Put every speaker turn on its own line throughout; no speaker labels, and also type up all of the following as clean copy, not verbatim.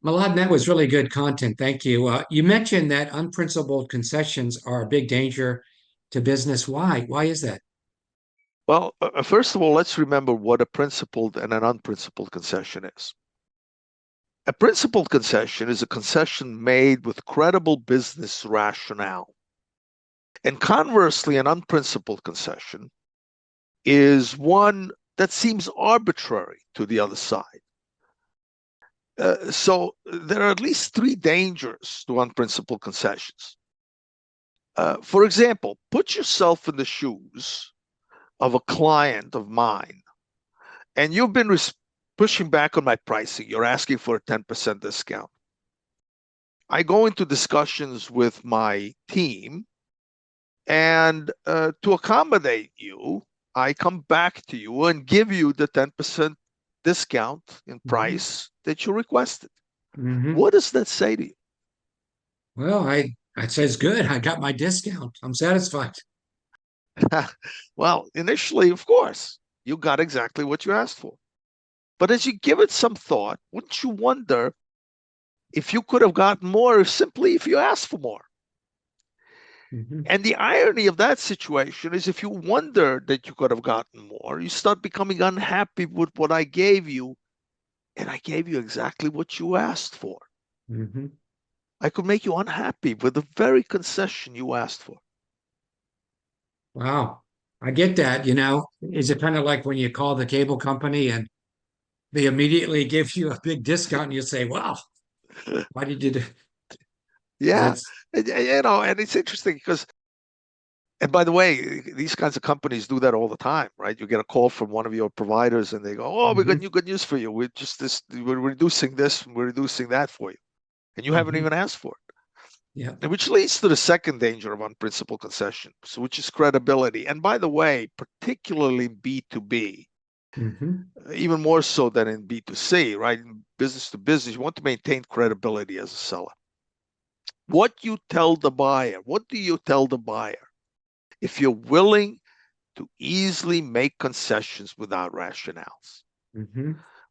Mladen, that was really good content. Thank you. You mentioned that unprincipled concessions are a big danger to business. Why? Why is that?
Well, first of all, let's remember what a principled and an unprincipled concession is. A principled concession is a concession made with credible business rationale. And conversely, an unprincipled concession is one that seems arbitrary to the other side. So there are at least three dangers to unprincipled concessions. For example, put yourself in the shoes of a client of mine, and you've been pushing back on my pricing. You're asking for a 10% discount. I go into discussions with my team, and to accommodate you, I come back to you and give you the 10% discount in price that you requested. What does that say to you?
Well, I'd say it's good. I got my discount. I'm satisfied.
Well, initially, of course, you got exactly what you asked for. But as you give it some thought, wouldn't you wonder if you could have gotten more simply if you asked for more? And the irony of that situation is if you wonder that you could have gotten more, you start becoming unhappy with what I gave you, and I gave you exactly what you asked for. I could make you unhappy with the very concession you asked for.
Wow. I get that. Is it kind of like when you call the cable company and they immediately give you a big discount and you say, wow, why did you do?
Yeah.
That's,
And it's interesting because, and by the way, these kinds of companies do that all the time, right? You get a call from one of your providers and they go, oh, we got good news for you. We're reducing this, we're reducing that for you. And you haven't even asked for it.
yeah.
Which leads to the second danger of unprincipled concessions, which is credibility. And by the way, particularly in B2B, even more so than in B2C, right? In business to business, you want to maintain credibility as a seller. What do you tell the buyer? If you're willing to easily make concessions without rationales,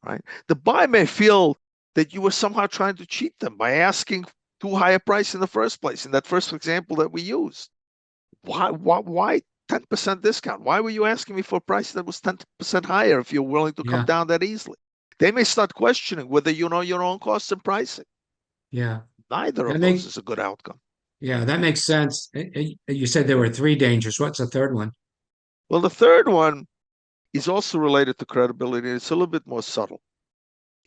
right? The buyer may feel that you were somehow trying to cheat them by asking too high a price in the first place. In that first example that we used, why 10% discount? Why were you asking me for a price that was 10% higher if you're willing to come down that easily? They may start questioning whether you know your own costs and pricing.
Yeah.
Neither of those is a good outcome.
Yeah, that makes sense. You said there were three dangers. What's the third one?
Well, the third one is also related to credibility. It's a little bit more subtle.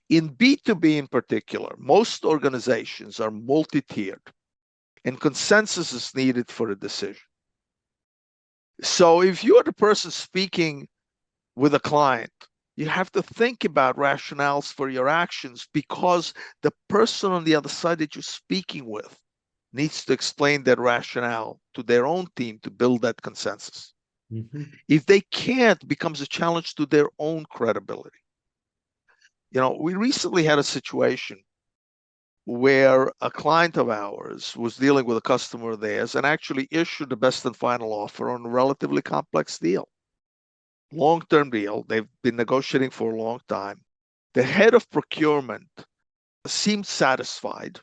In B2B in particular, most organizations are multi-tiered and consensus is needed for a decision. So if you're the person speaking with a client, you have to think about rationales for your actions because the person on the other side that you're speaking with needs to explain that rationale to their own team to build that consensus. If they can't, it becomes a challenge to their own credibility. We recently had a situation where a client of ours was dealing with a customer of theirs and actually issued the best and final offer on a relatively complex deal. Long-term deal. They've been negotiating for a long time. The head of procurement seemed satisfied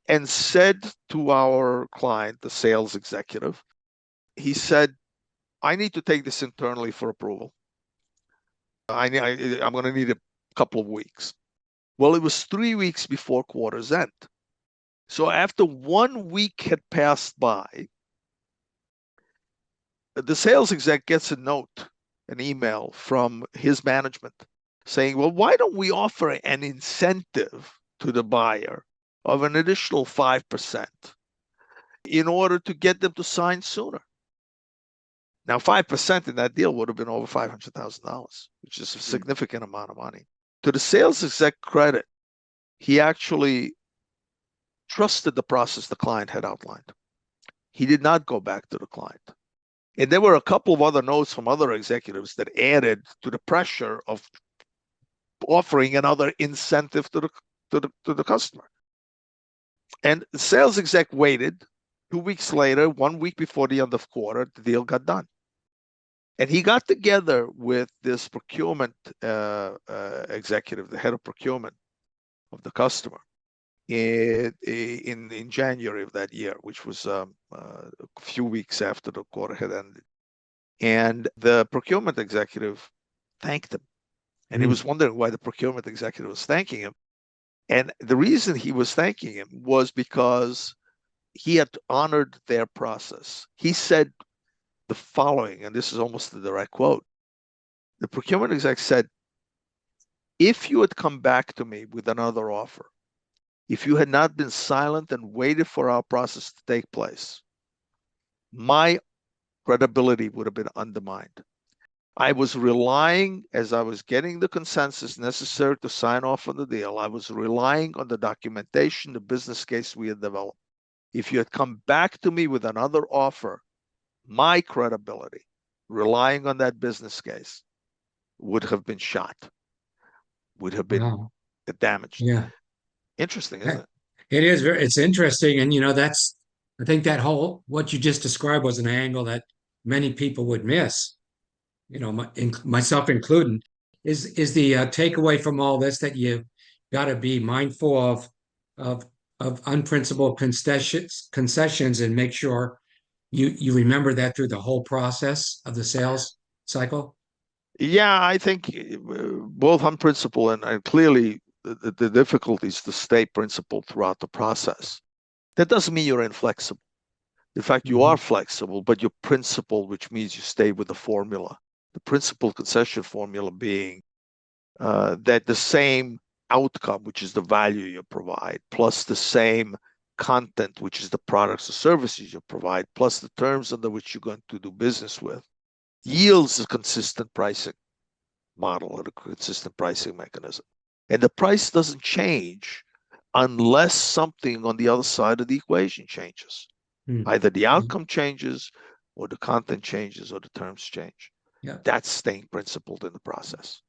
and said to our client, the sales executive, he said, I need to take this internally for approval. I'm going to need a couple of weeks. Well, it was 3 weeks before quarter's end. So after 1 week had passed by, the sales exec gets a note, an email from his management saying, well, why don't we offer an incentive to the buyer of an additional 5% in order to get them to sign sooner? Now, 5% in that deal would have been over $500,000, which is a significant amount of money. To the sales exec credit, he actually trusted the process the client had outlined. He did not go back to the client. And there were a couple of other notes from other executives that added to the pressure of offering another incentive to the customer. And the sales exec waited. 2 weeks later, 1 week before the end of quarter, the deal got done. And he got together with this procurement executive, the head of procurement of the customer. in January of that year, which was a few weeks after the quarter had ended. And the procurement executive thanked him. And he was wondering why the procurement executive was thanking him. And the reason he was thanking him was because he had honored their process. He said the following, and this is almost a direct quote. The procurement exec said, if you had come back to me with another offer, if you had not been silent and waited for our process to take place, my credibility would have been undermined. I was relying, as I was getting the consensus necessary to sign off on the deal, I was relying on the documentation, the business case we had developed. If you had come back to me with another offer, my credibility, relying on that business case, would have been shot, would have been
Wow.
damaged.
Yeah.
Interesting, isn't it?
It is it's interesting. And, I think that what you just described was an angle that many people would miss, myself included, is the takeaway from all this that you got to be mindful of, of unprincipled concessions and make sure you remember that through the whole process of the sales cycle.
Yeah, I think both unprincipled and clearly the difficulties to stay principled throughout the process. That doesn't mean you're inflexible. In fact, you are flexible, but you're principled, which means you stay with the formula. The principal concession formula being that the same outcome, which is the value you provide, plus the same content, which is the products or services you provide, plus the terms under which you're going to do business with, yields a consistent pricing model or a consistent pricing mechanism. And the price doesn't change unless something on the other side of the equation changes. Either the outcome changes or the content changes or the terms change.
Yeah.
That's staying principled in the process.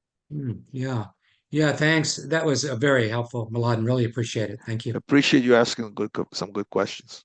Yeah. Yeah. Thanks. That was very helpful, Mladen. Really appreciate it. Thank you.
Appreciate you asking some good questions.